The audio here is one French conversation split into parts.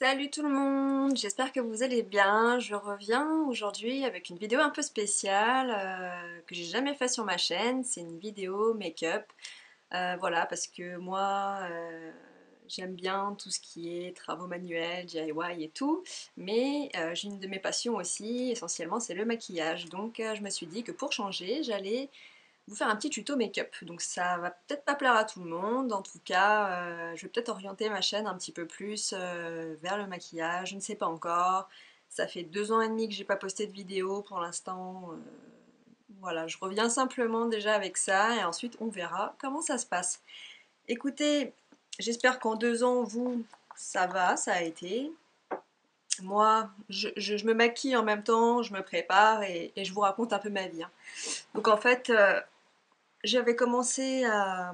Salut tout le monde, j'espère que vous allez bien. Je reviens aujourd'hui avec une vidéo un peu spéciale que j'ai jamais fait sur ma chaîne. C'est une vidéo make-up. Voilà, parce que moi j'aime bien tout ce qui est travaux manuels, DIY et tout. Mais j'ai une de mes passions aussi, essentiellement, c'est le maquillage. Donc je me suis dit que pour changer, j'allais vous faire un petit tuto make-up. Donc ça va peut-être pas plaire à tout le monde, en tout cas je vais peut-être orienter ma chaîne un petit peu plus vers le maquillage, je ne sais pas encore. Ça fait 2 ans et demi que j'ai pas posté de vidéo pour l'instant. Voilà, je reviens simplement déjà avec ça et ensuite on verra comment ça se passe. Écoutez, j'espère qu'en 2 ans, vous, ça va, ça a été. Moi, je me maquille en même temps, je me prépare et je vous raconte un peu ma vie, hein. Donc en fait, j'avais commencé à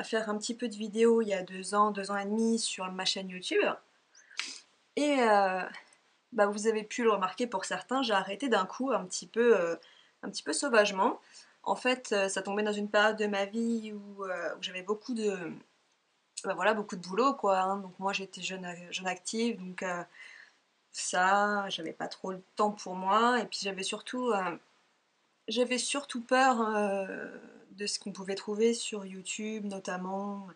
faire un petit peu de vidéos il y a 2 ans et demi sur ma chaîne YouTube. Et bah, vous avez pu le remarquer pour certains, j'ai arrêté d'un coup un petit peu sauvagement. En fait, ça tombait dans une période de ma vie où j'avais bah, voilà, beaucoup de boulot, quoi, hein. Donc moi j'étais jeune active, donc ça, j'avais pas trop le temps pour moi. Et puis j'avais surtout peur de ce qu'on pouvait trouver sur YouTube, notamment.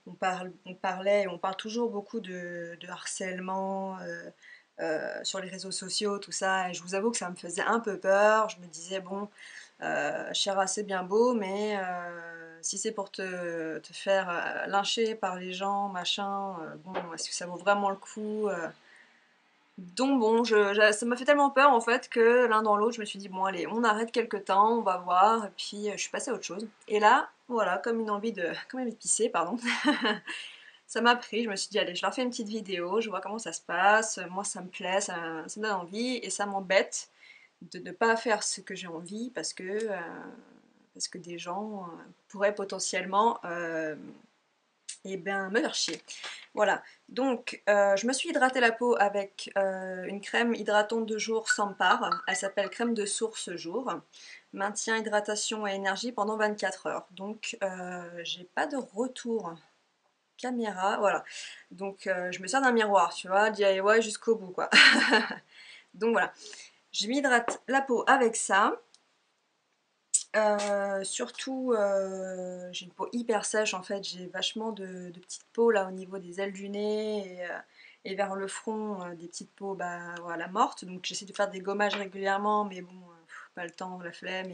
On parlait, on parle toujours beaucoup de harcèlement sur les réseaux sociaux, tout ça. Et je vous avoue que ça me faisait un peu peur. Je me disais, bon, Chira, c'est bien beau, mais si c'est pour te faire lyncher par les gens, machin, bon, est-ce que ça vaut vraiment le coup donc bon, ça m'a fait tellement peur en fait que l'un dans l'autre, je me suis dit bon allez, on arrête quelques temps, on va voir, et puis je suis passée à autre chose. Et là, voilà, comme une envie de pisser, pardon, ça m'a pris, je me suis dit allez, je leur fais une petite vidéo, je vois comment ça se passe, moi ça me plaît, ça me donne envie, et ça m'embête de ne pas faire ce que j'ai envie parce que des gens pourraient potentiellement et ben, me faire chier. Voilà, donc je me suis hydratée la peau avec une crème hydratante de jour Sampar. Elle s'appelle crème de source jour. Maintient hydratation et énergie pendant 24 heures. Donc j'ai pas de retour caméra, voilà. Donc je me sers d'un miroir, tu vois, DIY jusqu'au bout, quoi. Donc voilà, je m'hydrate la peau avec ça. Surtout, j'ai une peau hyper sèche en fait, j'ai vachement de petites peaux là au niveau des ailes du nez et vers le front, des petites peaux bah, voilà, mortes. Donc j'essaie de faire des gommages régulièrement, mais bon, pas le temps, la flemme,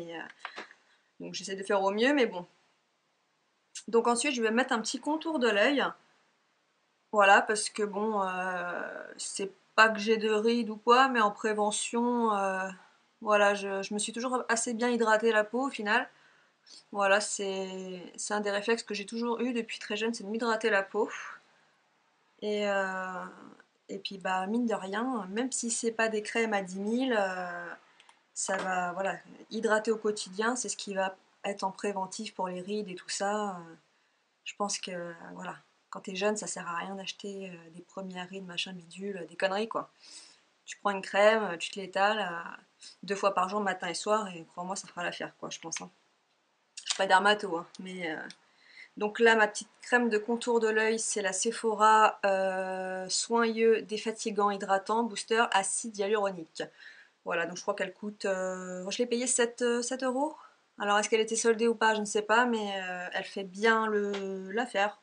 donc j'essaie de faire au mieux, mais bon. Donc ensuite je vais mettre un petit contour de l'œil, voilà, parce que bon, c'est pas que j'ai de rides ou quoi, mais en prévention, voilà, je me suis toujours assez bien hydratée la peau au final. Voilà, c'est un des réflexes que j'ai toujours eu depuis très jeune, c'est de m'hydrater la peau. Et, euh, et puis, bah, mine de rien, même si c'est pas des crèmes à 10 000, ça va, voilà, hydrater au quotidien, c'est ce qui va être en préventif pour les rides et tout ça. Je pense que, voilà, quand t'es jeune, ça sert à rien d'acheter des premières rides, machin bidule, des conneries, quoi. Tu prends une crème, tu te l'étales 2 fois par jour, matin et soir, et crois-moi, ça fera l'affaire, quoi, je pense, hein. Je suis pas dermato, hein, mais donc là, ma petite crème de contour de l'œil, c'est la Sephora Soigneux Défatigant Hydratant Booster Acide Hyaluronique. Voilà, donc je crois qu'elle coûte... je l'ai payée 7 euros. Alors est-ce qu'elle était soldée ou pas, je ne sais pas, mais elle fait bien l'affaire.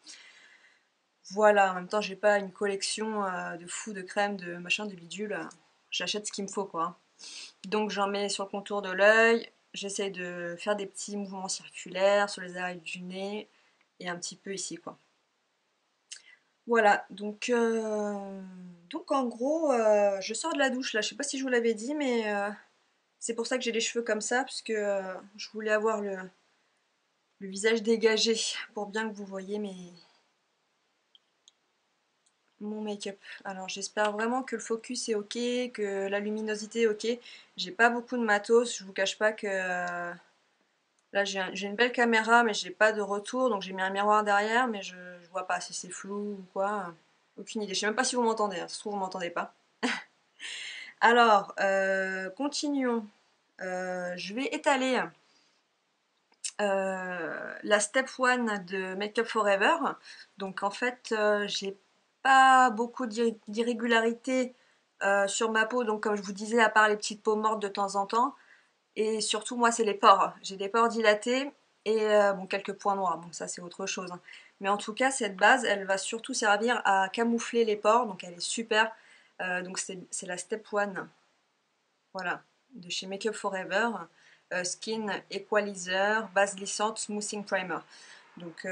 Voilà, en même temps, j'ai pas une collection de fou de crèmes, de machin, de bidule. J'achète ce qu'il me faut, quoi. Donc j'en mets sur le contour de l'œil. J'essaye de faire des petits mouvements circulaires sur les arêtes du nez et un petit peu ici, quoi. Voilà, donc en gros, je sors de la douche là, je sais pas si je vous l'avais dit, mais c'est pour ça que j'ai les cheveux comme ça, parce que je voulais avoir le visage dégagé pour bien que vous voyez mon make-up. Alors j'espère vraiment que le focus est ok, que la luminosité est ok. J'ai pas beaucoup de matos, je vous cache pas que là j'ai une belle caméra, mais j'ai pas de retour, donc j'ai mis un miroir derrière, mais je vois pas si c'est flou ou quoi. Aucune idée, je sais même pas si vous m'entendez, hein. Ça se trouve vous m'entendez pas. Alors, continuons. Je vais étaler la Step 1 de Make Up Forever. Donc en fait, j'ai pas beaucoup d'irrégularités sur ma peau, donc comme je vous disais, à part les petites peaux mortes de temps en temps. Et surtout, moi, c'est les pores. J'ai des pores dilatés et bon, quelques points noirs. Bon, ça, c'est autre chose, hein. Mais en tout cas, cette base, elle va surtout servir à camoufler les pores. Donc, elle est super. Donc, c'est la Step One. Voilà. De chez Make Up Forever. Skin Equalizer, base glissante, smoothing primer. Donc,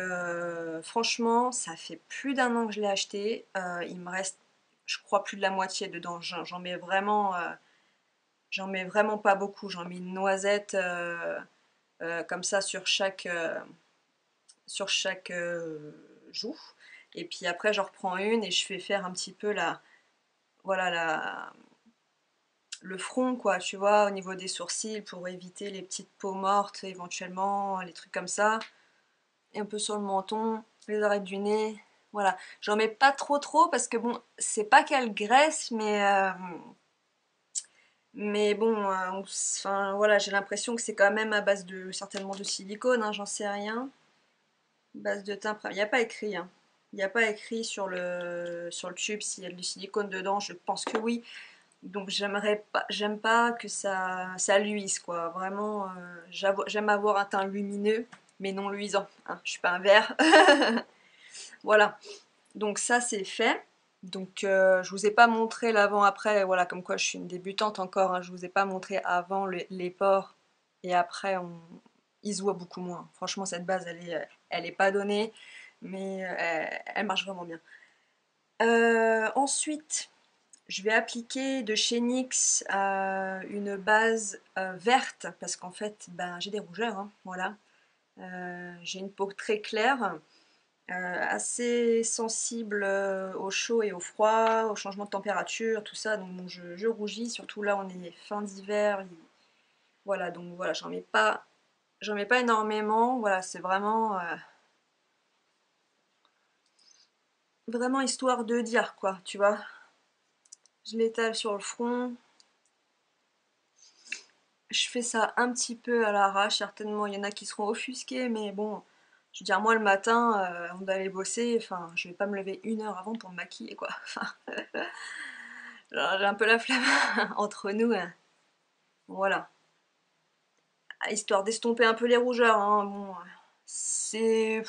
franchement, ça fait plus d'un an que je l'ai acheté. Il me reste, je crois, plus de la moitié dedans. J'en mets vraiment. J'en mets vraiment pas beaucoup, j'en mets une noisette comme ça sur chaque joue. Et puis après j'en reprends une et je fais faire un petit peu voilà, le front quoi, tu vois, au niveau des sourcils pour éviter les petites peaux mortes éventuellement, les trucs comme ça. Et un peu sur le menton, les arêtes du nez. Voilà, j'en mets pas trop parce que bon, c'est pas qu'elle graisse, mais bon, enfin voilà, j'ai l'impression que c'est quand même à base de certainement de silicone, hein, j'en sais rien. Base de teint, il n'y a pas écrit, hein. Il n'y a pas écrit sur le tube s'il y a du silicone dedans, je pense que oui. Donc j'aime pas que ça luise quoi. Vraiment, j'aime avoir un teint lumineux, mais non luisant, hein. Je suis pas un verre. Voilà. Donc ça c'est fait. Donc je vous ai pas montré l'avant-après, voilà, comme quoi je suis une débutante encore, hein. Je vous ai pas montré avant les pores et après il se voit beaucoup moins. Franchement cette base elle est pas donnée, mais elle marche vraiment bien. Ensuite je vais appliquer de chez NYX une base verte parce qu'en fait ben, j'ai des rougeurs, hein, voilà. J'ai une peau très claire. Assez sensible au chaud et au froid, au changement de température, tout ça, donc bon, je rougis, surtout là on est fin d'hiver, voilà, donc voilà, j'en mets pas énormément, voilà, c'est vraiment histoire de dire quoi, tu vois. Je l'étale sur le front, je fais ça un petit peu à l'arrache, certainement il y en a qui seront offusqués, mais bon, je veux dire, moi le matin, avant d'aller bosser, enfin, je vais pas me lever 1 heure avant pour me maquiller quoi, enfin, j'ai un peu la flemme entre nous, hein. Voilà. Histoire d'estomper un peu les rougeurs, hein. Bon, c'est...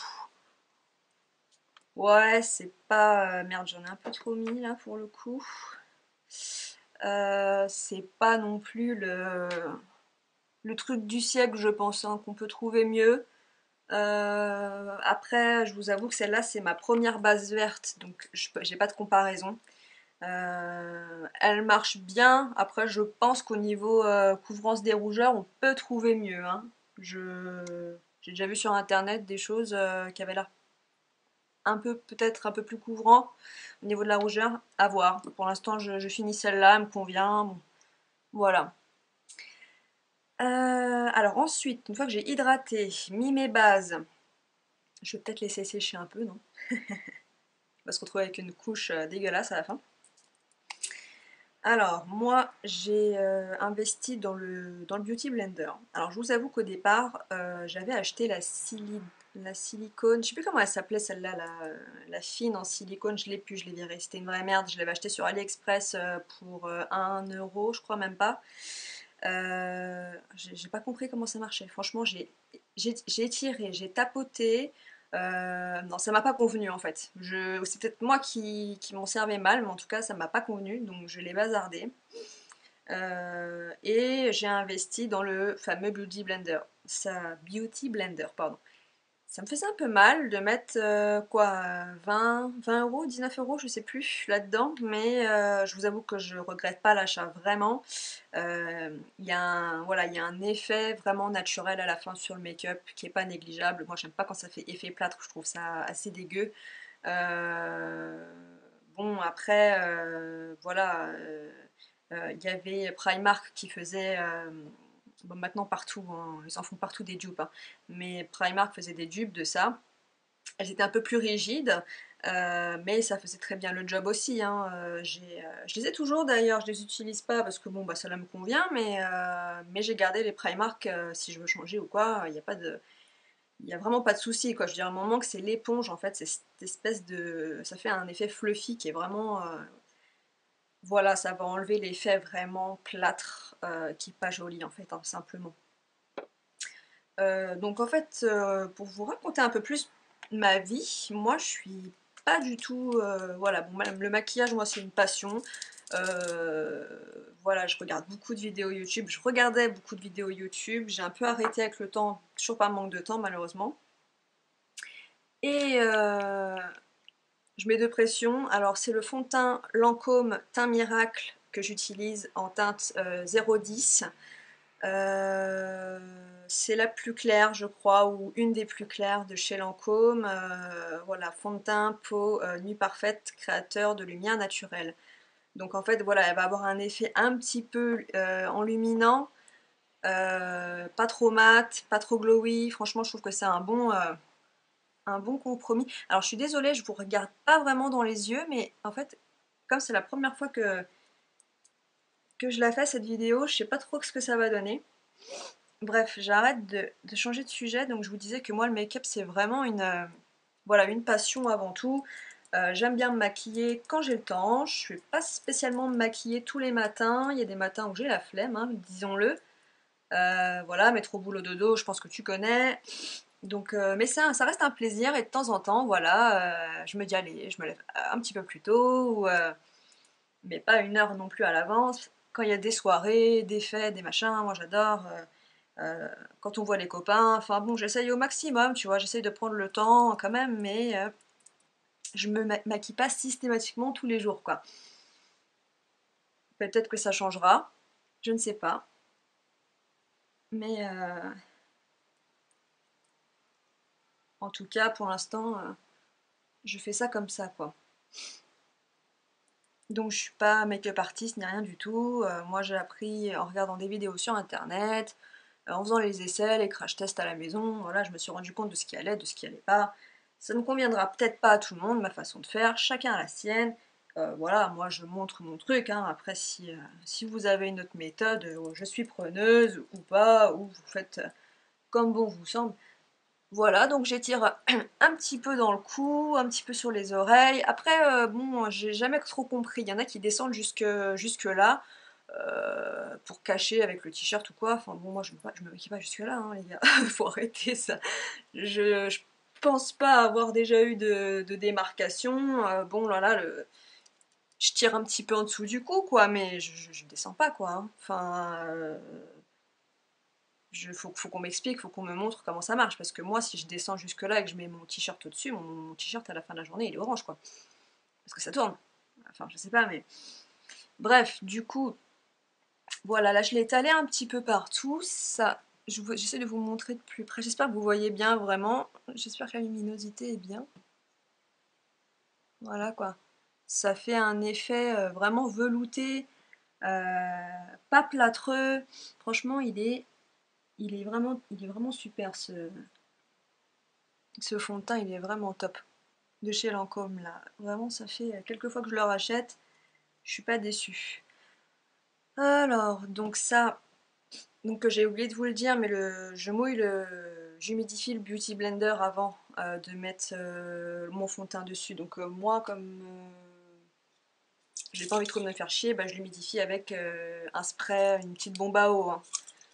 Ouais, c'est pas... Merde, j'en ai un peu trop mis là pour le coup. C'est pas non plus le truc du siècle, je pense, hein, qu'on peut trouver mieux. Après, je vous avoue que celle-là, c'est ma première base verte, donc j'ai pas de comparaison. Elle marche bien. Après, je pense qu'au niveau couvrance des rougeurs, on peut trouver mieux, hein. J'ai déjà vu sur internet des choses qui avaient l'air peut-être un peu plus couvrant au niveau de la rougeur. À voir. Pour l'instant, je finis celle-là, elle me convient. Bon, voilà. Alors ensuite, une fois que j'ai hydraté, mis mes bases, je vais peut-être laisser sécher un peu, non? On va se retrouver avec une couche dégueulasse à la fin. Alors, moi, j'ai investi dans le Beauty Blender. Alors, je vous avoue qu'au départ, j'avais acheté la silicone, je sais plus comment elle s'appelait celle-là, la fine en silicone, je l'ai plus, je l'ai virée, c'était une vraie merde. Je l'avais acheté sur AliExpress pour 1 euro, je crois même pas. J'ai pas compris comment ça marchait. Franchement, j'ai tiré, j'ai tapoté. Non, ça m'a pas convenu en fait. C'est peut-être moi qui m'en servais mal, mais en tout cas, ça m'a pas convenu, donc je l'ai bazardé. Et j'ai investi dans le fameux Beauty Blender, pardon. Ça me faisait un peu mal de mettre quoi, 20 euros, 19 euros, je sais plus, là-dedans, mais je vous avoue que je regrette pas l'achat, vraiment. Voilà, il y a un effet vraiment naturel à la fin sur le make-up qui est pas négligeable. Moi, j'aime pas quand ça fait effet plâtre, je trouve ça assez dégueu. Euh, bon, après, voilà, il y avait Primark qui faisait bon, maintenant partout, hein, ils en font partout des dupes, hein, mais Primark faisait des dupes de ça. Elles étaient un peu plus rigides, mais ça faisait très bien le job aussi, hein. Je les ai toujours d'ailleurs, je les utilise pas parce que bon, bah, ça me convient, mais j'ai gardé les Primark si je veux changer ou quoi, il n'y a il y a vraiment pas de souci, quoi. Je dirais à un moment que c'est l'éponge, en fait, c'est cette espèce de... Ça fait un effet fluffy qui est vraiment... voilà, ça va enlever l'effet vraiment plâtre, qui est pas joli, en fait, hein, simplement. Donc en fait, pour vous raconter un peu plus ma vie, moi je suis pas du tout... voilà, bon, le maquillage, moi c'est une passion. Euh, voilà, je regarde beaucoup de vidéos YouTube, je regardais beaucoup de vidéos YouTube, j'ai un peu arrêté avec le temps, toujours par manque de temps malheureusement. Et je mets de pression, alors c'est le fond de teint Lancôme Teint Miracle que j'utilise en teinte 010. C'est la plus claire, je crois, ou une des plus claires de chez Lancôme. Voilà, fond de teint, peau, nuit parfaite, créateur de lumière naturelle. Donc en fait, voilà, elle va avoir un effet un petit peu enluminant, pas trop mat, pas trop glowy. Franchement, je trouve que c'est un bon compromis. Alors je suis désolée, je vous regarde pas vraiment dans les yeux, mais en fait, comme c'est la première fois que je la fais cette vidéo, je sais pas trop ce que ça va donner. Bref, j'arrête de changer de sujet, donc je vous disais que moi le make-up c'est vraiment voilà, une passion avant tout. J'aime bien me maquiller quand j'ai le temps, je ne vais pas spécialement me maquiller tous les matins, il y a des matins où j'ai la flemme, hein, disons-le. Voilà, mettre au boulot dodo, je pense que tu connais. Donc, mais ça reste un plaisir et de temps en temps, voilà, je me dis allez, je me lève un petit peu plus tôt, mais pas une heure non plus à l'avance. Quand il y a des soirées, des fêtes, des machins, moi j'adore. Quand on voit les copains, enfin bon, j'essaye au maximum, tu vois, j'essaye de prendre le temps quand même, mais je me maquille pas systématiquement tous les jours, quoi. Peut-être que ça changera, je ne sais pas, mais en tout cas, pour l'instant, je fais ça comme ça, quoi. Donc je suis pas make-up artiste ni rien du tout. Moi j'ai appris en regardant des vidéos sur internet, en faisant les essais, les crash tests à la maison. Voilà, je me suis rendu compte de ce qui allait, de ce qui allait pas. Ça ne conviendra peut-être pas à tout le monde, ma façon de faire, chacun a la sienne. Voilà, moi je montre mon truc, hein. Après si vous avez une autre méthode, je suis preneuse ou pas, ou vous faites comme bon vous semble. Voilà, donc j'étire un petit peu dans le cou, un petit peu sur les oreilles. Après, bon, j'ai jamais trop compris. Il y en a qui descendent jusque là pour cacher avec le t-shirt ou quoi. Enfin bon, moi je me maquille pas jusque là, hein, les gars. Faut arrêter ça. Je pense pas avoir déjà eu de démarcation. Bon, là, je tire un petit peu en dessous du cou, quoi, mais je descends pas, quoi, hein. Enfin, faut qu'on m'explique, faut qu'on me montre comment ça marche. Parce que moi, si je descends jusque là et que je mets mon t-shirt au-dessus, mon t-shirt à la fin de la journée, il est orange, quoi. Parce que ça tourne. Enfin, je sais pas, mais. Bref, du coup, voilà, là, je l'ai étalé un petit peu partout. Ça, j'essaie de vous montrer de plus près. J'espère que vous voyez bien, vraiment. J'espère que la luminosité est bien. Voilà, quoi. Ça fait un effet vraiment velouté, pas plâtreux. Franchement, il est vraiment super, ce fond de teint, il est vraiment top. De chez Lancôme, là. Vraiment, ça fait quelques fois que je le rachète. Je suis pas déçue. Alors, donc ça, donc j'ai oublié de vous le dire, mais j'humidifie le Beauty Blender avant de mettre mon fond de teint dessus. Donc moi, comme j'ai pas envie trop de me faire chier, bah, je l'humidifie avec un spray, une petite bombe à eau, hein.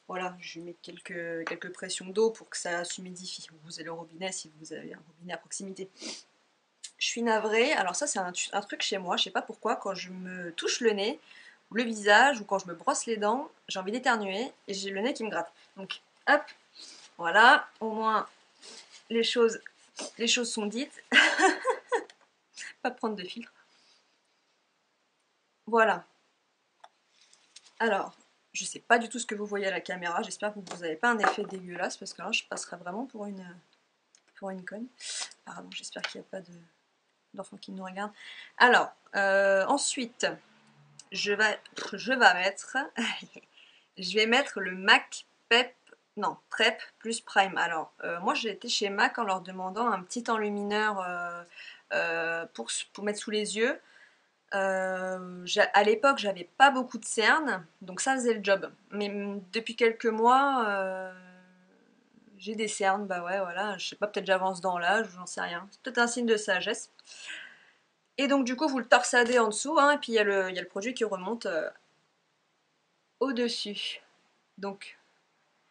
Voilà, je lui mets quelques pressions d'eau pour que ça s'humidifie. Vous avez le robinet si vous avez un robinet à proximité. Je suis navrée, alors ça c'est un truc chez moi, je sais pas pourquoi, quand je me touche le nez, ou le visage, ou quand je me brosse les dents, j'ai envie d'éternuer et j'ai le nez qui me gratte. Donc hop, voilà, au moins les choses sont dites, pas prendre de filtre. Voilà. Alors, je sais pas du tout ce que vous voyez à la caméra, j'espère que vous n'avez pas un effet dégueulasse, parce que là je passerai vraiment pour une conne. Pardon, j'espère qu'il n'y a pas d'enfants qui nous regardent. Alors, ensuite, je vais mettre, je vais mettre le MAC Prep plus Prime. Alors, moi j'ai été chez MAC en leur demandant un petit enlumineur pour mettre sous les yeux. À l'époque, j'avais pas beaucoup de cernes, donc ça faisait le job. Mais depuis quelques mois, J'ai des cernes, bah ouais, voilà, je sais pas, peut-être j'avance dans l'âge, j'en sais rien. C'est peut-être un signe de sagesse. Et donc du coup, vous le torsadez en dessous, hein, et puis il y a le produit qui remonte au-dessus. Donc,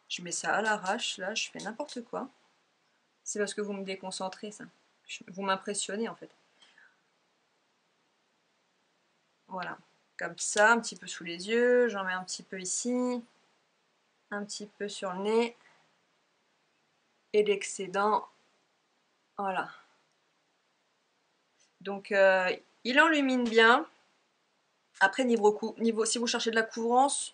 je mets ça à l'arrache, là, je fais n'importe quoi. C'est parce que vous me déconcentrez, ça. Vous m'impressionnez, en fait. Voilà. Comme ça, un petit peu sous les yeux, j'en mets un petit peu ici, un petit peu sur le nez, et l'excédent, voilà. Donc, il enlumine bien. Après, si vous cherchez de la couvrance,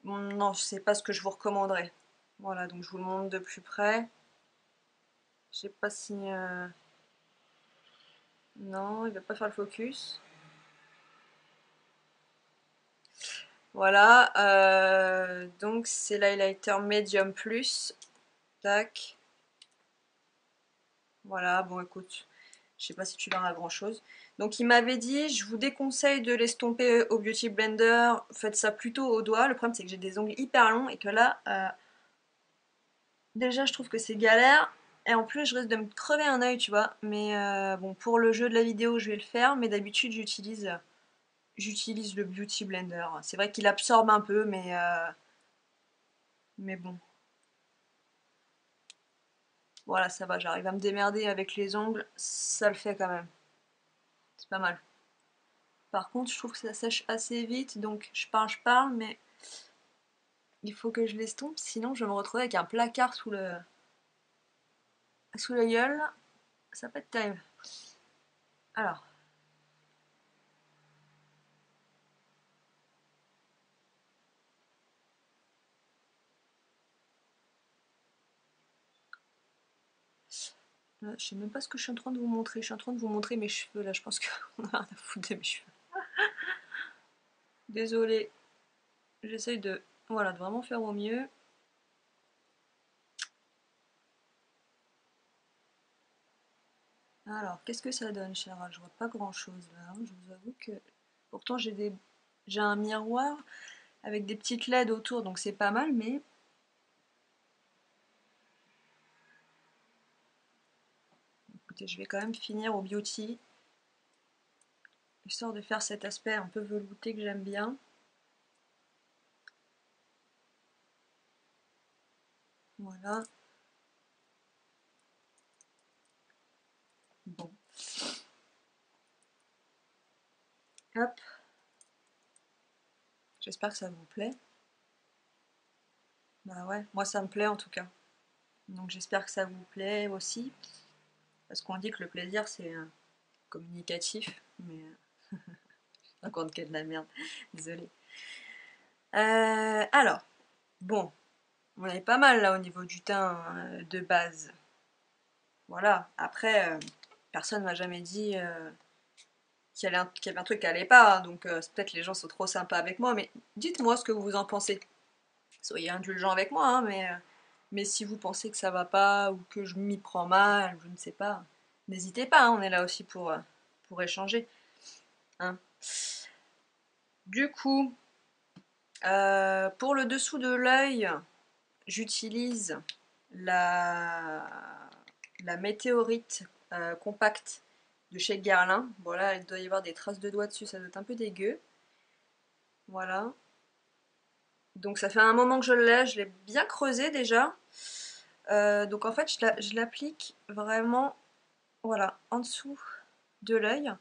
non, c'est pas ce que je vous recommanderais. Voilà, donc je vous le montre de plus près. Je sais pas si... Non, il va pas faire le focus. Voilà, donc c'est l'highlighter Medium Plus. Tac. Voilà, bon écoute, je sais pas si tu verras grand chose. Donc il m'avait dit, je vous déconseille de l'estomper au Beauty Blender, faites ça plutôt au doigt. Le problème c'est que j'ai des ongles hyper longs et que là, déjà je trouve que c'est galère. Et en plus je risque de me crever un œil, tu vois. Mais bon, pour le jeu de la vidéo je vais le faire, mais d'habitude j'utilise le Beauty Blender. C'est vrai qu'il absorbe un peu, mais bon. Voilà, ça va, j'arrive à me démerder avec les ongles, ça le fait quand même. C'est pas mal. Par contre, je trouve que ça sèche assez vite, donc je parle, mais il faut que je l'estompe, sinon je vais me retrouver avec un placard sous la gueule. Ça peut être terrible. Alors, là, je sais même pas ce que je suis en train de vous montrer. Je suis en train de vous montrer mes cheveux, là, je pense qu'on a rien à foutre de mes cheveux. Désolée, j'essaye voilà, de vraiment faire au mieux. Alors, qu'est-ce que ça donne, Chéra? Je vois pas grand-chose là, hein. Je vous avoue que... Pourtant, j'ai un miroir avec des petites LED autour, donc c'est pas mal, mais... Écoutez, je vais quand même finir au beauty, histoire de faire cet aspect un peu velouté que j'aime bien. Voilà. Bon. Hop. J'espère que ça vous plaît. Bah ouais, moi ça me plaît en tout cas. Donc j'espère que ça vous plaît aussi. Parce qu'on dit que le plaisir c'est communicatif, mais raconte quelle de la merde. Désolée. Alors, bon, on est pas mal là au niveau du teint de base. Voilà. Après, personne m'a jamais dit qu'il y avait un truc qui allait pas, hein, donc peut-être les gens sont trop sympas avec moi, mais dites-moi ce que vous en pensez. Soyez indulgents avec moi, hein, mais si vous pensez que ça va pas ou que je m'y prends mal, je ne sais pas, n'hésitez pas, hein, on est là aussi pour échanger. Hein. Du coup, pour le dessous de l'œil, j'utilise la, la météorite compacte de chez Guerlain. Bon là, il doit y avoir des traces de doigts dessus, ça doit être un peu dégueu. Voilà. Donc ça fait un moment que je l'ai, je l'ai bien creusé déjà. Donc en fait, je l'applique vraiment, voilà, en dessous de l'œil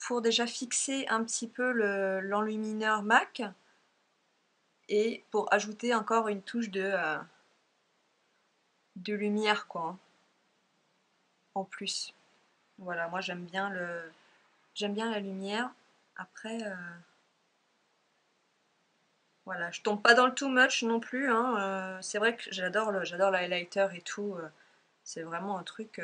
pour déjà fixer un petit peu l'enlumineur MAC et pour ajouter encore une touche de lumière quoi, hein, en plus. Voilà, moi j'aime bien la lumière. Après, voilà, je tombe pas dans le too much non plus, hein. C'est vrai que j'adore l'highlighter et tout. C'est vraiment un truc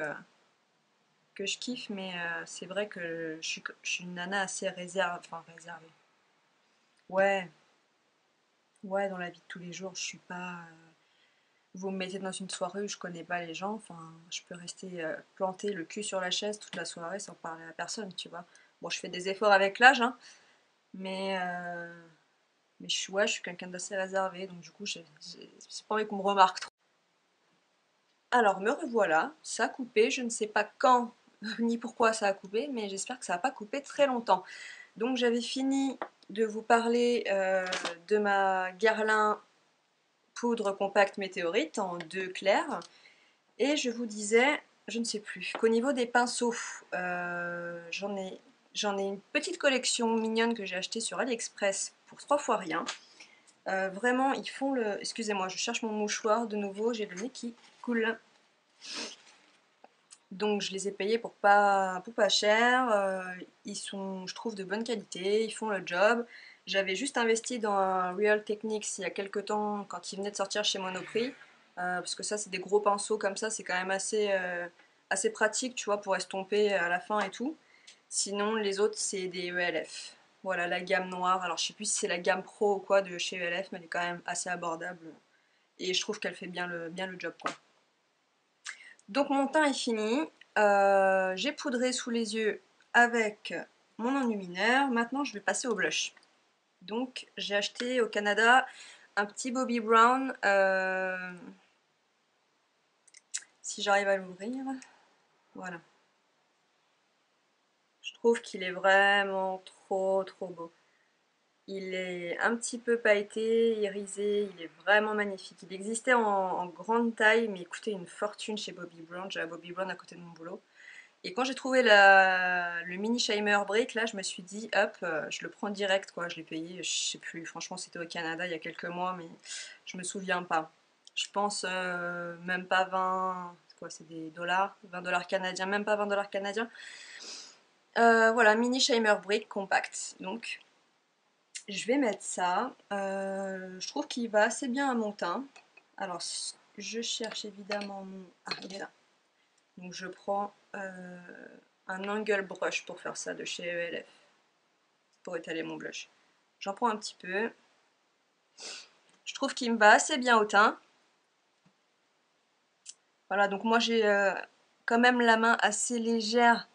que je kiffe, mais c'est vrai que je suis une nana assez réservée. Ouais, ouais, dans la vie de tous les jours, je suis pas. Vous me mettez dans une soirée où je connais pas les gens, enfin, je peux rester planter le cul sur la chaise toute la soirée sans parler à personne, tu vois. Bon, je fais des efforts avec l'âge, hein, mais Mais ouais, je suis quelqu'un d'assez réservé, donc du coup, j'ai pas envie qu'on me remarque trop. Alors, me revoilà, ça a coupé, je ne sais pas quand ni pourquoi ça a coupé, mais j'espère que ça va pas couper très longtemps. Donc, j'avais fini de vous parler de ma Guerlain poudre compacte météorite en 2 clairs. Et je vous disais, je ne sais plus, qu'au niveau des pinceaux, j'en ai une petite collection mignonne que j'ai achetée sur AliExpress pour 3 fois rien. Vraiment, ils font le... Excusez-moi, je cherche mon mouchoir de nouveau, j'ai le nez qui coule. Donc je les ai payés pour pas cher, ils sont, je trouve, de bonne qualité, ils font le job. J'avais juste investi dans un Real Techniques il y a quelques temps quand il venait de sortir chez Monoprix, parce que ça c'est des gros pinceaux comme ça, c'est quand même assez pratique, tu vois, pour estomper à la fin et tout. Sinon les autres c'est des ELF. Voilà la gamme noire, alors je sais plus si c'est la gamme pro ou quoi de chez ELF, mais elle est quand même assez abordable et je trouve qu'elle fait bien le job quoi. Donc mon teint est fini, j'ai poudré sous les yeux avec mon enlumineur, maintenant je vais passer au blush. Donc j'ai acheté au Canada un petit Bobbi Brown, si j'arrive à l'ouvrir, voilà. Je trouve qu'il est vraiment trop beau. Il est un petit peu pailleté, irisé, il est vraiment magnifique. Il existait en grande taille, mais il coûtait une fortune chez Bobbi Brown, j'ai la Bobbi Brown à côté de mon boulot. Et quand j'ai trouvé le mini Shimer Brick, là, je me suis dit, hop, je le prends direct, quoi. Je l'ai payé, je sais plus, franchement, c'était au Canada il y a quelques mois, mais je me souviens pas. Je pense même pas 20, c'est quoi, c'est des dollars, 20 dollars canadiens, même pas 20 dollars canadiens. Voilà, mini Shimer Brick compact. Donc, je vais mettre ça. Je trouve qu'il va assez bien à mon teint. Alors, je cherche évidemment mon... Ah, il est là. Donc je prends un angle brush pour faire ça de chez ELF, pour étaler mon blush. J'en prends un petit peu. Je trouve qu'il me va assez bien au teint. Voilà, donc moi j'ai quand même la main assez légère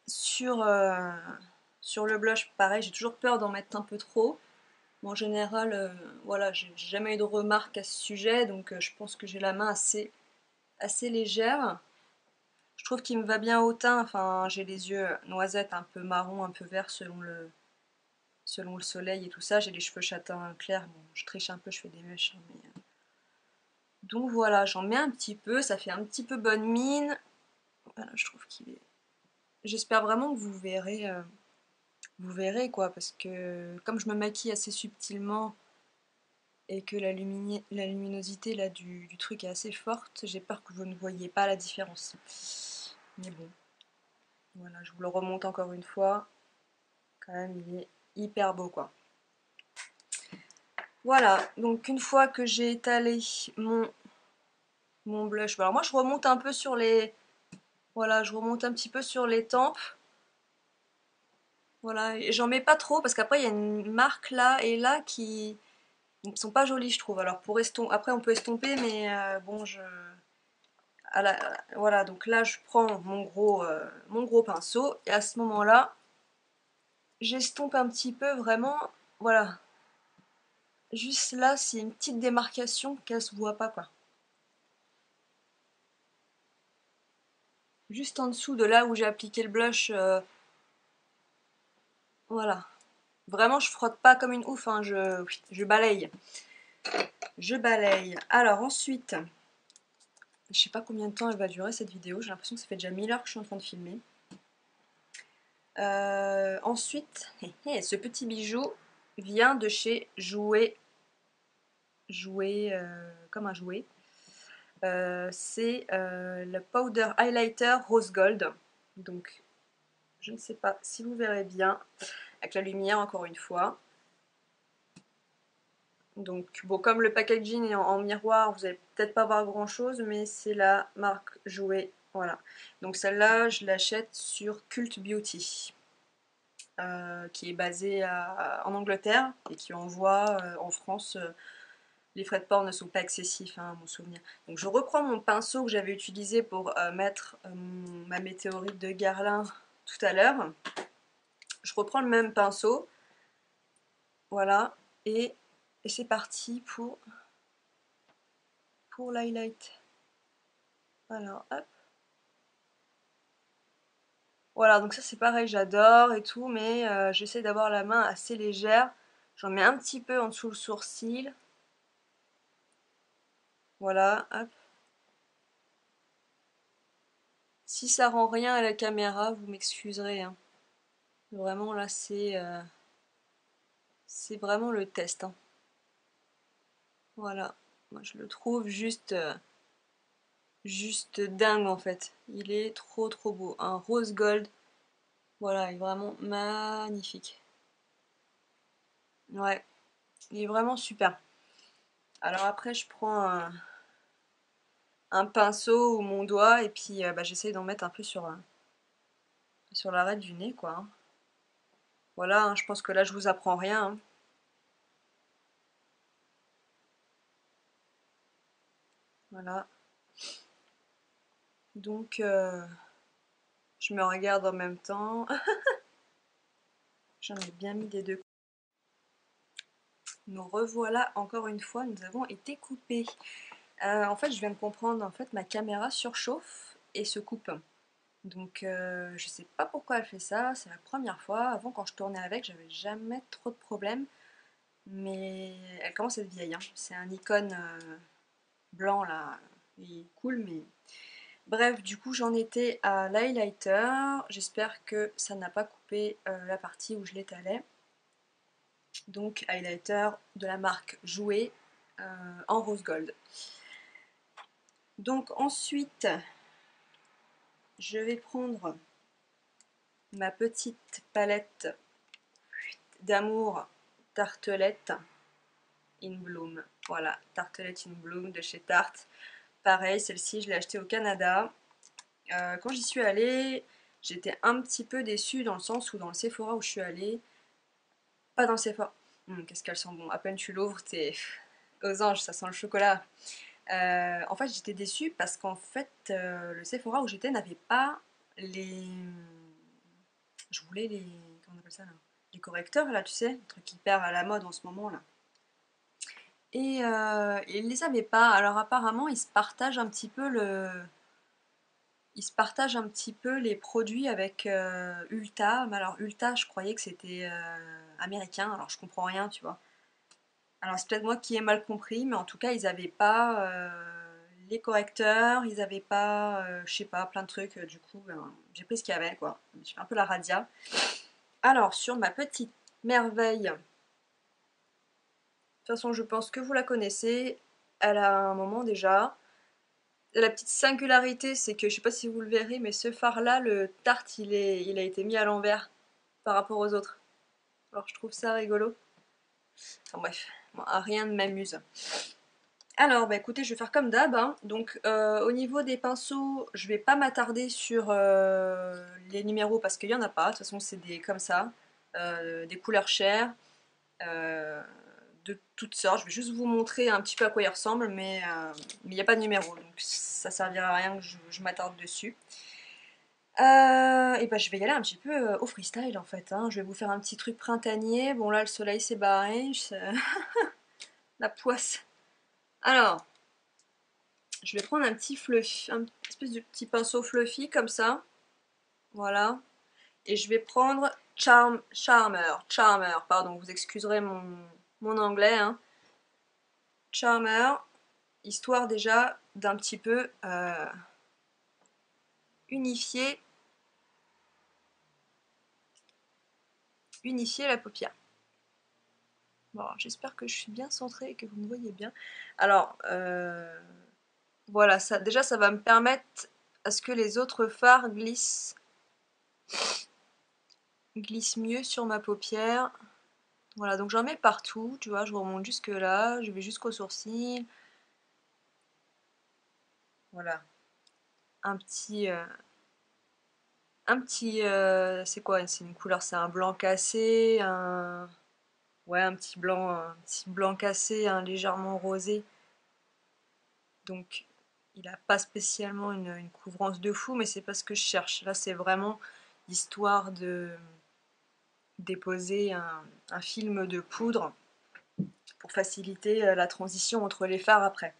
sur le blush. Pareil, j'ai toujours peur d'en mettre un peu trop. Mais en général, voilà, j'ai jamais eu de remarques à ce sujet, donc je pense que j'ai la main assez légère. Je trouve qu'il me va bien au teint, enfin j'ai les yeux noisettes, un peu marron, un peu vert selon le soleil et tout ça. J'ai les cheveux châtain clairs, bon, je triche un peu, je fais des mèches. Hein, mais... Donc voilà, j'en mets un petit peu, ça fait un petit peu bonne mine. Voilà, je trouve qu'il est... J'espère vraiment que vous verrez quoi, parce que comme je me maquille assez subtilement et que la luminosité là, du truc est assez forte, j'ai peur que vous ne voyiez pas la différence. Mais bon, voilà, je vous le remonte encore une fois. Quand même, il est hyper beau quoi. Voilà, donc une fois que j'ai étalé mon blush, alors moi je remonte un peu sur les... Voilà, je remonte un petit peu sur les tempes. Voilà, et j'en mets pas trop parce qu'après il y a une marque là et là qui ne sont pas jolies je trouve. Alors pour estomper, après on peut estomper mais bon voilà, donc là je prends mon gros pinceau et à ce moment-là j'estompe un petit peu vraiment, voilà. Juste là, c'est une petite démarcation qu'elle se voit pas quoi. Juste en dessous de là où j'ai appliqué le blush, voilà. Vraiment, je frotte pas comme une ouf, hein, je balaye. Je balaye. Alors ensuite, je sais pas combien de temps elle va durer cette vidéo, j'ai l'impression que ça fait déjà 1000 heures que je suis en train de filmer. Ensuite, ce petit bijou vient de chez comme un jouet. C'est le Powder Highlighter Rose Gold. Donc, je ne sais pas si vous verrez bien, avec la lumière encore une fois. Donc, bon, comme le packaging est en miroir, vous allez peut-être pas voir grand chose, mais c'est la marque Jouet. Voilà. Donc, celle-là, je l'achète sur Cult Beauty, qui est basée en Angleterre et qui envoie en France. Les frais de port ne sont pas excessifs, hein, à mon souvenir. Donc, je reprends mon pinceau que j'avais utilisé pour mettre ma météorite de Guerlain tout à l'heure. Je reprends le même pinceau. Voilà. Et c'est parti pour l'highlight. Alors, hop. Voilà, donc ça c'est pareil, j'adore et tout, mais j'essaie d'avoir la main assez légère. J'en mets un petit peu en dessous le sourcil. Voilà, hop. Si ça rend rien à la caméra, vous m'excuserez, hein. Vraiment là c'est vraiment le test, hein. Voilà, moi je le trouve juste dingue en fait. Il est trop trop beau. Un rose gold, voilà, il est vraiment magnifique. Ouais, il est vraiment super. Alors après je prends un pinceau ou mon doigt et puis bah, j'essaye d'en mettre un peu sur l'arête du nez quoi, hein. Voilà, hein, je pense que là je vous apprends rien, hein. Voilà. Donc je me regarde en même temps. J'en ai bien mis des deux. Nous revoilà encore une fois, nous avons été coupés. En fait, je viens de comprendre, en fait, ma caméra surchauffe et se coupe. Donc, je sais pas pourquoi elle fait ça, c'est la première fois. Avant, quand je tournais avec, j'avais jamais trop de problèmes. Mais elle commence à être vieille, hein. C'est un Nikon blanc là, il est cool, mais. Bref, du coup, j'en étais à l'highlighter. J'espère que ça n'a pas coupé la partie où je l'étalais. Donc, highlighter de la marque Jouet en rose gold. Donc ensuite, je vais prendre ma petite palette d'amour Tartelette in Bloom. Voilà, Tartelette in Bloom de chez Tarte. Pareil, celle-ci, je l'ai achetée au Canada. Quand j'y suis allée, j'étais un petit peu déçue dans le sens où dans le Sephora où je suis allée, pas dans le Sephora. Qu'est-ce qu'elle sent bon. À peine tu l'ouvres, t'es aux anges, ça sent le chocolat. En fait, j'étais déçue parce qu'en fait, le Sephora où j'étais n'avait pas les. Je voulais les. Comment on appelle ça là? Les correcteurs là, tu sais, le truc hyper à la mode en ce moment là. Et ils les avaient pas. Alors apparemment, ils se partagent un petit peu Ils se partagent un petit peu les produits avec Ulta. Mais alors Ulta, je croyais que c'était américain. Alors je comprends rien, tu vois. Alors c'est peut-être moi qui ai mal compris, mais en tout cas, ils avaient pas les correcteurs, ils avaient pas, je sais pas, plein de trucs. Du coup, ben, j'ai pris ce qu'il y avait, quoi. Je suis un peu la radia. Alors, sur ma petite merveille, de toute façon, je pense que vous la connaissez. Elle a un moment déjà. La petite singularité, c'est que je sais pas si vous le verrez, mais ce phare-là, le Tarte, il a été mis à l'envers par rapport aux autres. Alors, je trouve ça rigolo. Enfin bref, bon, rien ne m'amuse. Alors, bah écoutez, je vais faire comme d'hab, hein. Donc, au niveau des pinceaux, je vais pas m'attarder sur les numéros parce qu'il y en a pas. De toute façon, c'est des comme ça, des couleurs chères, de toutes sortes. Je vais juste vous montrer un petit peu à quoi ils ressemblent, mais il n'y a pas de numéro, donc ça servira à rien que je m'attarde dessus. Et bah, je vais y aller un petit peu au freestyle en fait, hein. Je vais vous faire un petit truc printanier. Bon, là, le soleil s'est barré, la poisse. Alors. Je vais prendre un petit fluffy, un espèce de petit pinceau fluffy comme ça. Voilà. Et je vais prendre Charmer, pardon, vous excuserez mon anglais, hein. Charmer, histoire déjà d'un petit peu unifier, unifier la paupière. Bon, j'espère que je suis bien centrée et que vous me voyez bien. Alors, voilà, ça, déjà ça va me permettre à ce que les autres fards glissent mieux sur ma paupière. Voilà, donc j'en mets partout, tu vois, je remonte jusque là, je vais jusqu'au sourcil. Voilà, un petit, c'est quoi? C'est une couleur, c'est un blanc cassé, ouais, un petit blanc cassé, un légèrement rosé. Donc, il n'a pas spécialement une couvrance de fou, mais c'est pas ce que je cherche. Là, c'est vraiment histoire de déposer un film de poudre. pour faciliter la transition entre les fards après.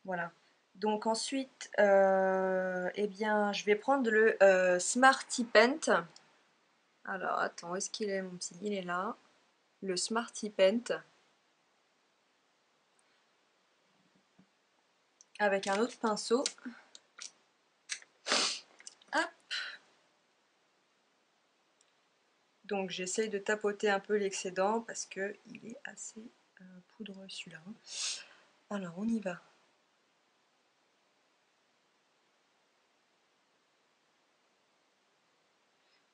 Voilà. Donc ensuite, eh bien, je vais prendre le Smarty Paint. Alors, attends, où est-ce qu'il est mon petit? Il est là. Le Smarty Paint. Avec un autre pinceau. Hop. Donc j'essaye de tapoter un peu l'excédent parce que il est assez poudreux celui-là. Alors on y va.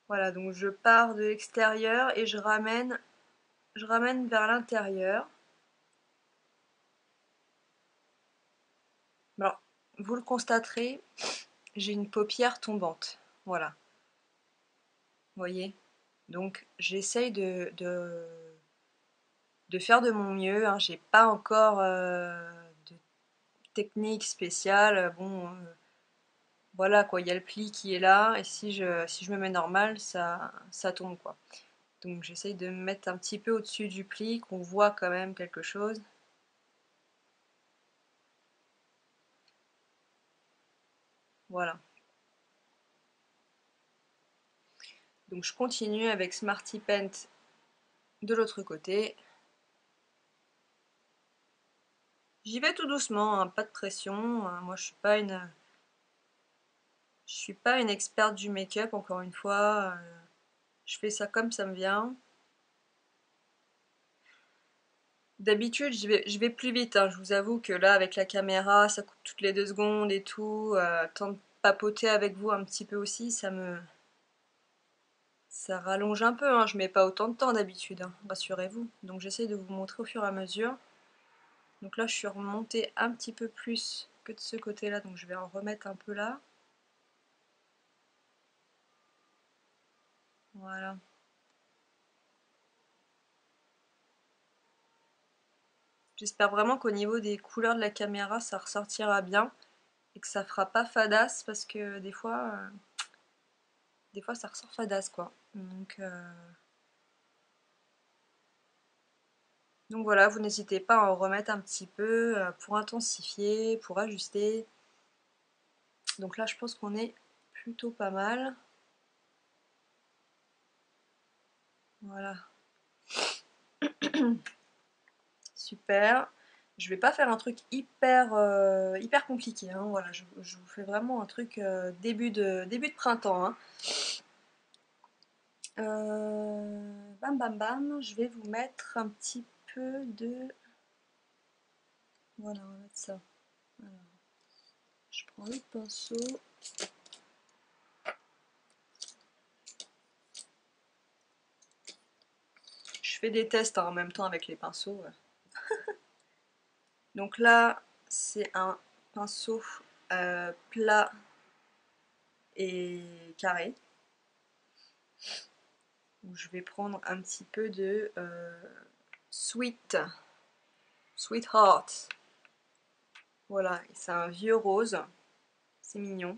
Voilà, donc je pars de l'extérieur et je ramène vers l'intérieur. Alors, vous le constaterez, j'ai une paupière tombante. Voilà. Vous voyez? Donc j'essaye de faire de mon mieux. Hein. J'ai pas encore de technique spéciale. Bon, voilà quoi, il y a le pli qui est là, et si je me mets normal, ça tombe quoi. Donc j'essaye de me mettre un petit peu au-dessus du pli, qu'on voit quand même quelque chose. Voilà. Donc je continue avec Smarty Paint de l'autre côté. J'y vais tout doucement, hein, pas de pression. Moi je suis pas une experte du make-up, encore une fois. Je fais ça comme ça me vient. D'habitude, je vais plus vite, hein. Je vous avoue que là, avec la caméra, ça coupe toutes les 2 secondes et tout. Tant de papoter avec vous un petit peu aussi, ça rallonge un peu, hein. Je mets pas autant de temps d'habitude, hein, rassurez-vous. Donc j'essaie de vous montrer au fur et à mesure. Donc là, je suis remontée un petit peu plus que de ce côté-là, donc je vais en remettre un peu là. Voilà. J'espère vraiment qu'au niveau des couleurs de la caméra, ça ressortira bien et que ça fera pas fadasse parce que des fois ça ressort fadasse quoi. Donc voilà, vous n'hésitez pas à en remettre un petit peu pour intensifier, pour ajuster. Donc là, je pense qu'on est plutôt pas mal. Voilà. Super. Je vais pas faire un truc hyper compliqué. Hein. Voilà, je vous fais vraiment un truc début de printemps. Hein. Bam bam bam. Je vais vous mettre un petit peu de. Voilà, on va mettre ça. Alors, je prends le pinceau. Je fais des tests hein, en même temps avec les pinceaux. Donc là, c'est un pinceau plat et carré. Où je vais prendre un petit peu de Sweetheart. Voilà, c'est un vieux rose. C'est mignon.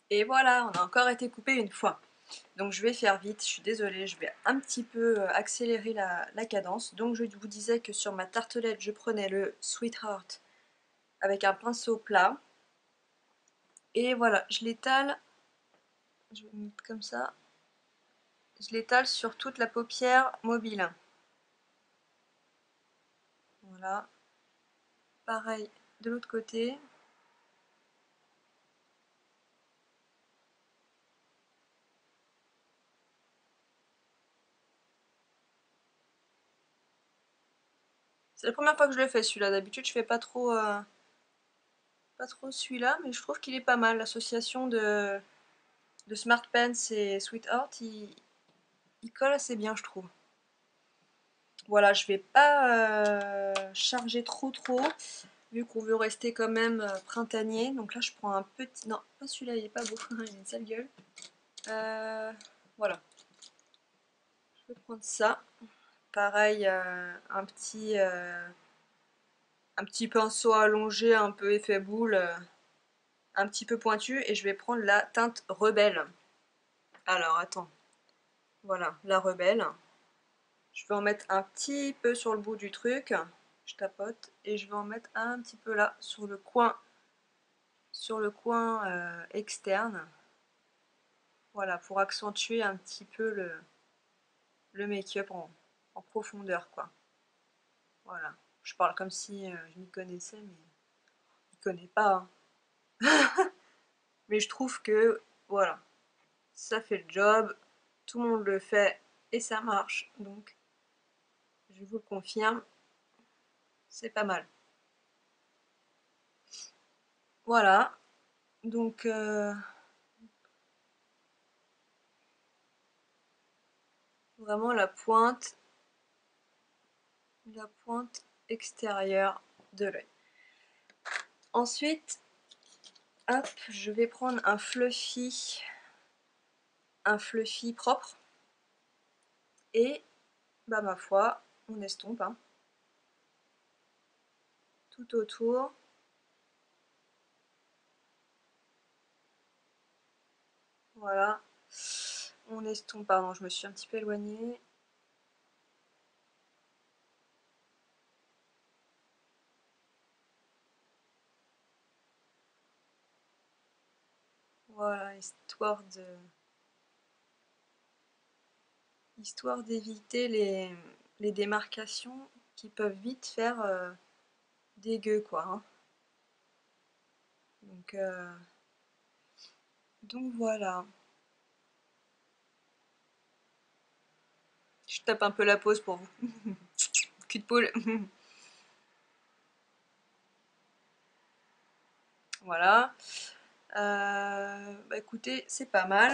Et voilà, on a encore été coupé une fois. Donc je vais faire vite, je suis désolée, je vais un petit peu accélérer la cadence. Donc je vous disais que sur ma tartelette, je prenais le Sweetheart avec un pinceau plat. Et voilà, je l'étale, je vais mettre comme ça, je l'étale sur toute la paupière mobile. Voilà. Pareil de l'autre côté. C'est la première fois que je le fais celui-là. D'habitude je fais pas trop celui-là, mais je trouve qu'il est pas mal. L'association de Smart Pants et Sweetheart, il colle assez bien je trouve. Voilà, je vais pas charger trop vu qu'on veut rester quand même printanier. Donc là, je prends un petit... Non, pas celui-là, il est pas beau, il a une sale gueule. Voilà, je vais prendre ça. Pareil, un petit pinceau allongé, un peu effet boule, un petit peu pointu. Et je vais prendre la teinte Rebelle. Alors, attends. Voilà, la rebelle. Je vais en mettre un petit peu sur le bout du truc, je tapote, et je vais en mettre un petit peu là, sur le coin externe. Voilà, pour accentuer un petit peu le make-up en profondeur, quoi. Voilà, je parle comme si je m'y connaissais, mais je m'y connais pas, hein. Mais je trouve que, voilà, ça fait le job, tout le monde le fait, et ça marche, donc je vous le confirme, c'est pas mal. Voilà, donc vraiment la pointe extérieure de l'œil. Ensuite, hop, je vais prendre un fluffy propre, et bah ma foi, on estompe, hein, tout autour. Voilà, on estompe, pardon, je me suis un petit peu éloignée. Voilà, histoire d'éviter les démarcations qui peuvent vite faire dégueu, quoi, hein. Donc voilà. Je tape un peu la pause pour vous. Cul de poule. Voilà. Bah écoutez, c'est pas mal.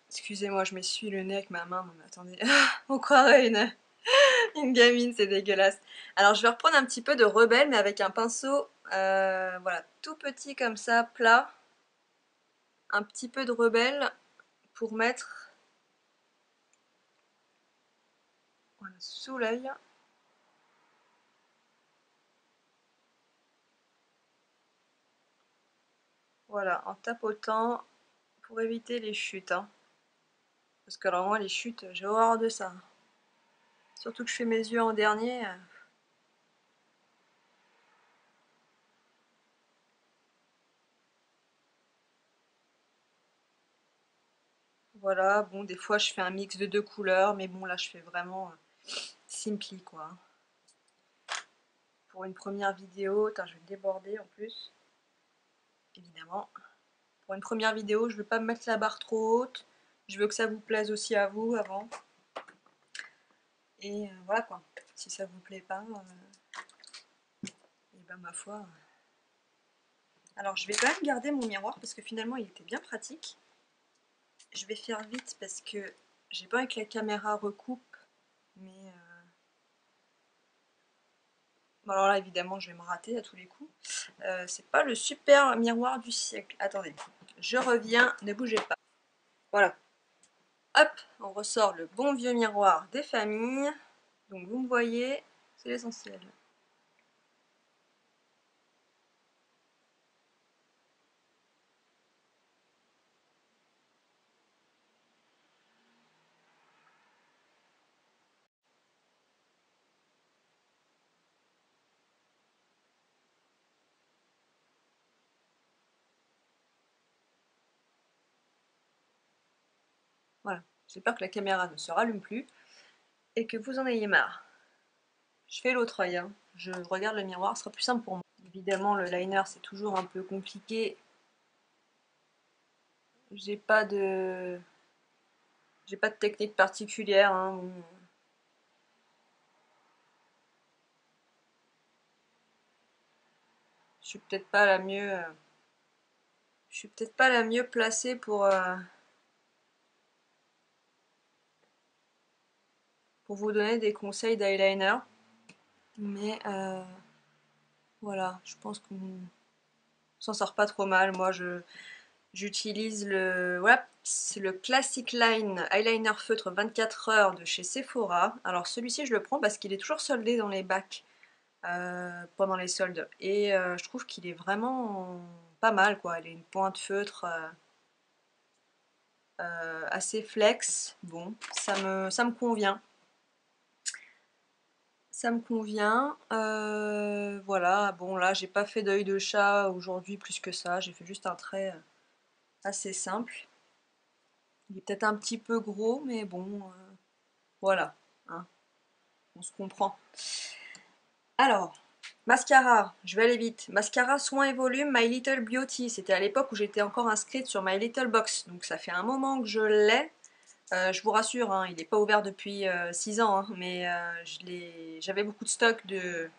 Excusez-moi, je m'essuie le nez avec ma main. Non mais attendez, on croirait une gamine, c'est dégueulasse. Alors je vais reprendre un petit peu de Rebelle, mais avec un pinceau, voilà, tout petit comme ça, plat. Un petit peu de Rebelle pour mettre, voilà, sous l'œil. Voilà, en tapotant pour éviter les chutes, hein. Parce que alors moi les chutes, j'ai horreur de ça. Surtout que je fais mes yeux en dernier. Voilà, bon, des fois je fais un mix de deux couleurs, mais bon, là je fais vraiment simply, quoi. Pour une première vidéo, attends, je vais déborder en plus, évidemment. Pour une première vidéo, je ne veux pas me mettre la barre trop haute. Je veux que ça vous plaise aussi à vous avant. Et voilà quoi. Si ça vous plaît pas, et ben ma foi. Alors je vais quand même garder mon miroir parce que finalement il était bien pratique. Je vais faire vite parce que j'ai pas envie que la caméra recoupe, mais bon, alors là évidemment je vais me rater à tous les coups. C'est pas le super miroir du siècle. Attendez, je reviens, ne bougez pas. Voilà. Hop, on ressort le bon vieux miroir des familles. Donc vous me voyez, c'est l'essentiel. Voilà, j'espère que la caméra ne se rallume plus et que vous en ayez marre. Je fais l'autre œil, hein. Je regarde le miroir, ce sera plus simple pour moi. Évidemment, le liner c'est toujours un peu compliqué. J'ai pas de, j'ai pas de technique particulière, hein. Bon. Je suis peut-être pas la mieux, je suis peut-être pas la mieux placée pour vous donner des conseils d'eyeliner, mais voilà, je pense qu'on s'en sort pas trop mal. Moi, j'utilise voilà, c'est le Classic Line Eyeliner Feutre 24 heures de chez Sephora. Alors celui-ci, je le prends parce qu'il est toujours soldé dans les bacs pendant les soldes. Et je trouve qu'il est vraiment pas mal, quoi. Il a une pointe feutre. assez flex. Bon, ça me convient. Ça me convient. Voilà, bon là j'ai pas fait d'œil de chat aujourd'hui plus que ça, j'ai fait juste un trait assez simple. Il est peut-être un petit peu gros, mais bon, voilà, hein, on se comprend. Alors, mascara, je vais aller vite. Mascara Soin et Volume My Little Beauty. C'était à l'époque où j'étais encore inscrite sur My Little Box. Donc ça fait un moment que je l'ai. Je vous rassure, hein, il n'est pas ouvert depuis 6 ans. Hein, mais j'avais beaucoup de stock de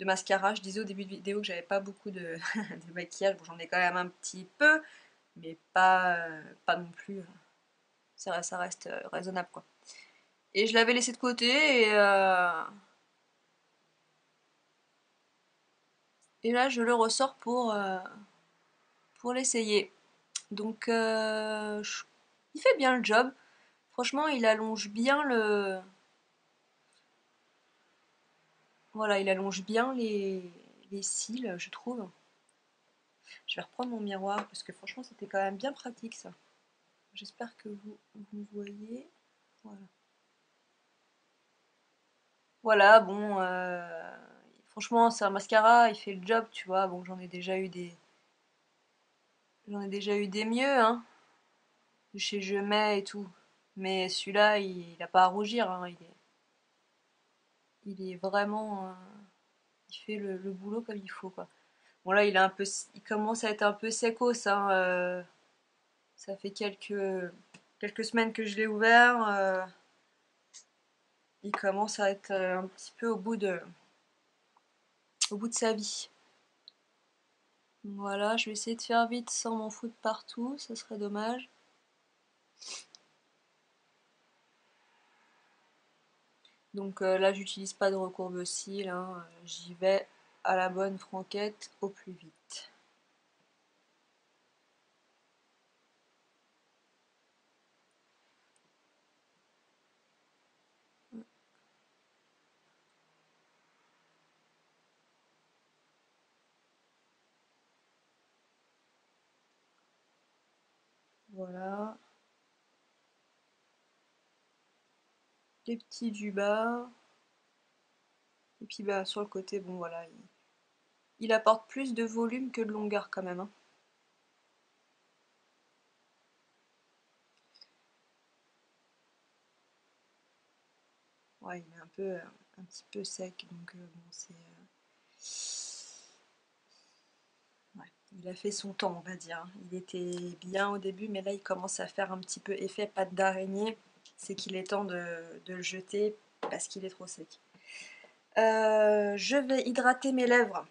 mascara. Je disais au début de vidéo que j'avais pas beaucoup de, de maquillage. Bon, j'en ai quand même un petit peu. Mais pas non plus. Ça reste raisonnable, quoi. Et je l'avais laissé de côté et là je le ressors pour l'essayer. Donc il fait bien le job. Franchement, il allonge bien le. Voilà, il allonge bien les cils, je trouve. Je vais reprendre mon miroir parce que franchement, c'était quand même bien pratique ça. J'espère que vous voyez. Voilà. Voilà, bon, franchement, c'est un mascara, il fait le job, tu vois. Bon, j'en ai déjà eu des mieux, hein, de chez Je Mets et tout. Mais celui-là, il a pas à rougir, hein, il est vraiment, il fait le boulot comme il faut, quoi. Bon là, il commence à être un peu secos, hein, ça fait quelques semaines que je l'ai ouvert. Il commence à être un petit peu au bout de sa vie. Voilà, je vais essayer de faire vite sans m'en foutre partout, ça serait dommage. Donc là, j'utilise pas de recourbe-cils, hein, j'y vais à la bonne franquette au plus vite. Voilà. Les petits du bas. Et puis bah, sur le côté, bon voilà, il apporte plus de volume que de longueur quand même, hein. Ouais, il est un petit peu sec, donc bon, c'est. Ouais, il a fait son temps, on va dire. Il était bien au début, mais là, il commence à faire un petit peu effet pâte d'araignée. C'est qu'il est temps de le jeter parce qu'il est trop sec. Je vais hydrater mes lèvres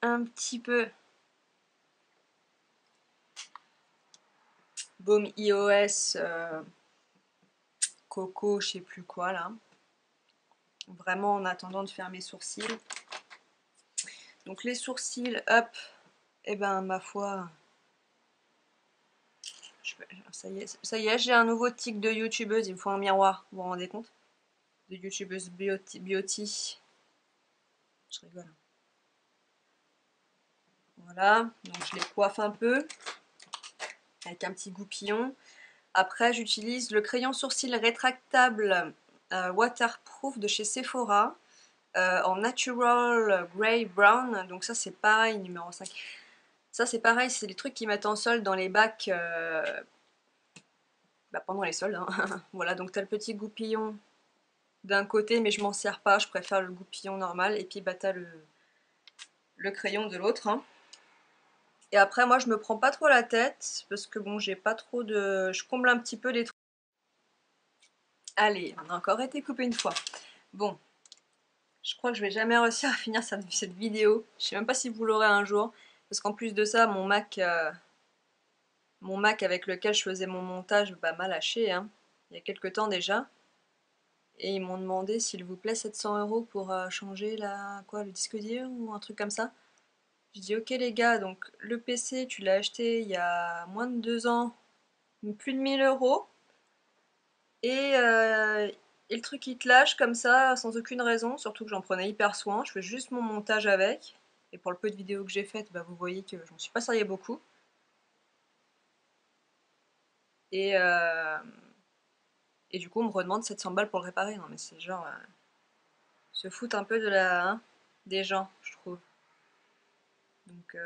un petit peu. Baume iOS Coco, je sais plus quoi là. Vraiment en attendant de faire mes sourcils. Donc les sourcils, hop, et ben ma foi, ça y est, j'ai un nouveau tic de youtubeuse, il me faut un miroir, vous vous rendez compte? De youtubeuse beauty. Je rigole. Voilà, donc je les coiffe un peu avec un petit goupillon. Après, j'utilise le crayon sourcil rétractable waterproof de chez Sephora en Natural Grey Brown. Donc ça, c'est pareil, numéro 5. Ça, c'est pareil, c'est les trucs qu'ils mettent en solde dans les bacs pendant les soldes, hein. Voilà, donc t'as le petit goupillon d'un côté, mais je m'en sers pas, je préfère le goupillon normal. Et puis bah, t'as le crayon de l'autre, hein. Et après, moi, je me prends pas trop la tête parce que bon, j'ai pas trop de. Je comble un petit peu les trucs. Allez, on a encore été coupé une fois. Bon, je crois que je vais jamais réussir à finir cette vidéo. Je sais même pas si vous l'aurez un jour. Parce qu'en plus de ça, mon Mac avec lequel je faisais mon montage m'a lâché, hein, il y a quelques temps déjà. Et ils m'ont demandé, s'il vous plaît, 700 € pour changer le disque dur ou un truc comme ça. Je dis ok les gars, donc le PC tu l'as acheté il y a moins de 2 ans, plus de 1000 €. Et le truc il te lâche comme ça sans aucune raison, surtout que j'en prenais hyper soin. Je fais juste mon montage avec. Et pour le peu de vidéos que j'ai faites, bah, vous voyez que j'en suis pas servi beaucoup. Et, euh, et du coup, on me redemande 700 balles pour le réparer. Non, mais c'est genre. Se foutent un peu de des gens, je trouve. Donc,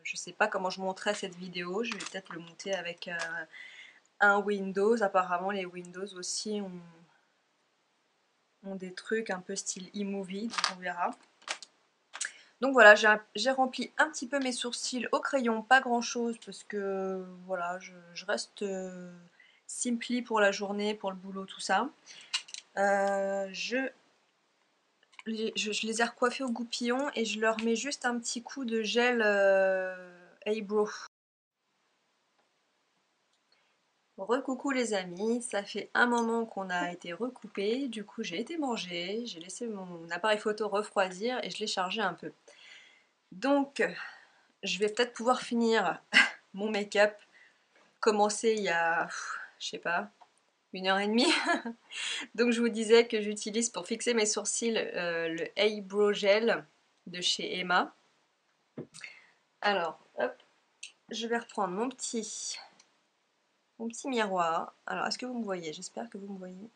je sais pas comment je monterai cette vidéo. Je vais peut-être le monter avec un Windows. Apparemment, les Windows aussi ont des trucs un peu style e-movie, donc on verra. Donc voilà, j'ai rempli un petit peu mes sourcils au crayon, pas grand chose parce que voilà, je reste simply pour la journée, pour le boulot, tout ça. Je les ai recoiffés au goupillon et je leur mets juste un petit coup de gel eyebrow. Recoucou les amis, ça fait un moment qu'on a été recoupés, du coup j'ai été manger, j'ai laissé mon appareil photo refroidir et je l'ai chargé un peu. Donc je vais peut-être pouvoir finir mon make-up, commencé il y a, je sais pas, 1 h 30. Donc je vous disais que j'utilise pour fixer mes sourcils le Eyebrow Gel de chez Emma. Alors, hop, je vais reprendre mon petit miroir. Alors, est-ce que vous me voyez? J'espère que vous me voyez.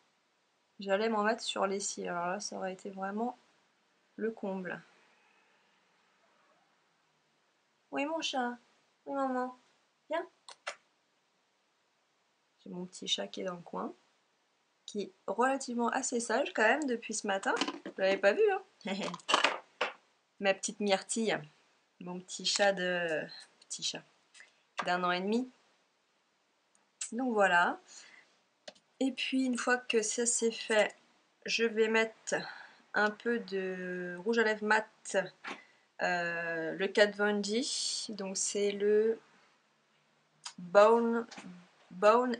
J'allais m'en mettre sur les cils. Alors là, ça aurait été vraiment le comble. Oui, mon chat. Oui, maman. Viens. J'ai mon petit chat qui est dans le coin, qui est relativement assez sage quand même depuis ce matin. Vous l'avez pas vu, hein? Ma petite myrtille. Mon petit chat d'1 an et demi. Donc voilà. Et puis une fois que ça c'est fait, je vais mettre un peu de rouge à lèvres mat, le Kat Von D. Donc c'est le Bone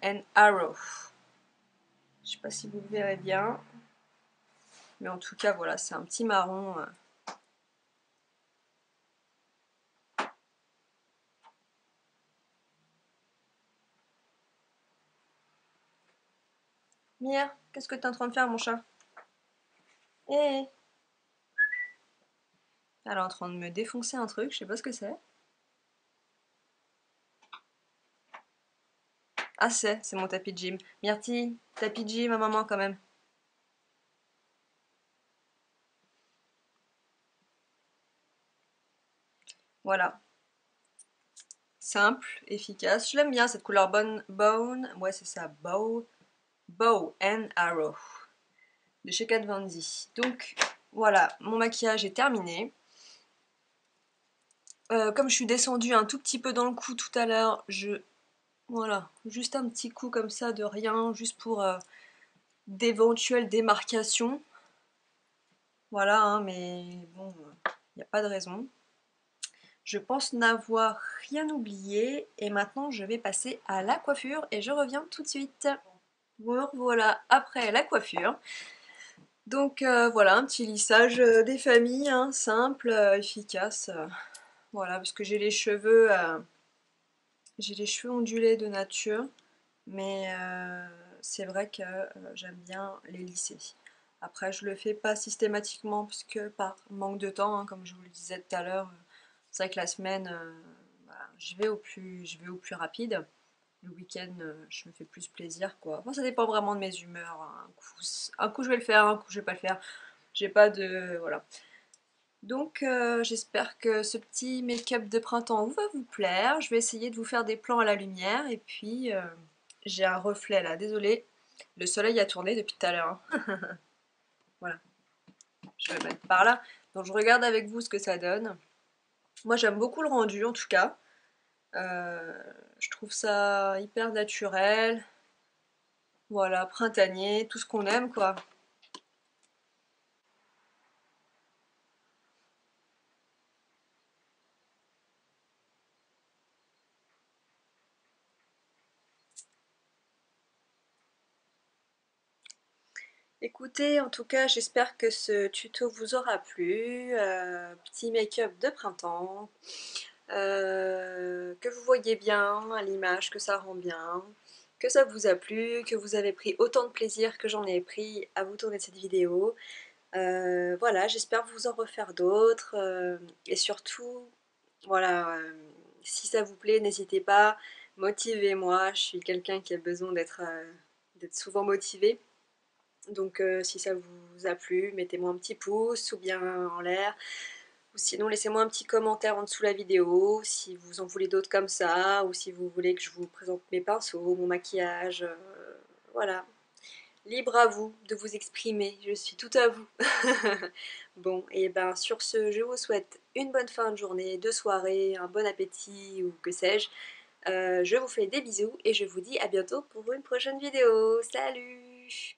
and Arrow. Je sais pas si vous verrez bien, mais en tout cas voilà, c'est un petit marron. Mire, qu'est-ce que tu es en train de faire mon chat? Hé hey. Elle est en train de me défoncer un truc, je sais pas ce que c'est. Ah c'est mon tapis de gym. Myrtille, tapis de gym à maman quand même. Voilà. Simple, efficace. Je l'aime bien cette couleur bone. Ouais c'est ça, bow and arrow. De chez Kat Von D. Donc voilà, mon maquillage est terminé. Comme je suis descendue un tout petit peu dans le cou tout à l'heure, voilà, juste un petit coup comme ça de rien, juste pour d'éventuelles démarcations. Voilà, hein, mais bon, il n'y a pas de raison. Je pense n'avoir rien oublié et maintenant je vais passer à la coiffure et je reviens tout de suite. Bon, voilà, après la coiffure. Donc voilà, un petit lissage des familles, hein, simple, efficace. Voilà, parce que j'ai les cheveux ondulés de nature, mais c'est vrai que j'aime bien les lisser. Après, je le fais pas systématiquement parce que par manque de temps, hein, comme je vous le disais tout à l'heure, c'est vrai que la semaine, voilà, je vais au plus rapide. Le week-end, je me fais plus plaisir, quoi. Enfin, ça dépend vraiment de mes humeurs, hein. Un coup je vais le faire, un coup je vais pas le faire. J'ai pas de... Voilà. Donc j'espère que ce petit make-up de printemps va vous plaire. Je vais essayer de vous faire des plans à la lumière. Et puis j'ai un reflet là, désolé. Le soleil a tourné depuis tout à l'heure, hein. Voilà, je vais le mettre par là. Donc je regarde avec vous ce que ça donne. Moi j'aime beaucoup le rendu en tout cas. Euh, je trouve ça hyper naturel. Voilà, printanier, tout ce qu'on aime quoi. Écoutez, en tout cas, j'espère que ce tuto vous aura plu. Petit make-up de printemps. Que vous voyez bien à l'image, que ça rend bien, que ça vous a plu, que vous avez pris autant de plaisir que j'en ai pris à vous tourner cette vidéo. Voilà, j'espère vous en refaire d'autres. Et surtout, voilà, si ça vous plaît, n'hésitez pas. motivez-moi, je suis quelqu'un qui a besoin d'être souvent motivé. Donc si ça vous a plu, mettez-moi un petit pouce ou bien en l'air. Ou sinon laissez-moi un petit commentaire en dessous de la vidéo si vous en voulez d'autres comme ça, ou si vous voulez que je vous présente mes pinceaux, mon maquillage, voilà. Libre à vous de vous exprimer, je suis tout à vous. Bon, et ben sur ce, je vous souhaite une bonne fin de journée, de soirée, un bon appétit ou que sais-je. Je vous fais des bisous et je vous dis à bientôt pour une prochaine vidéo. Salut!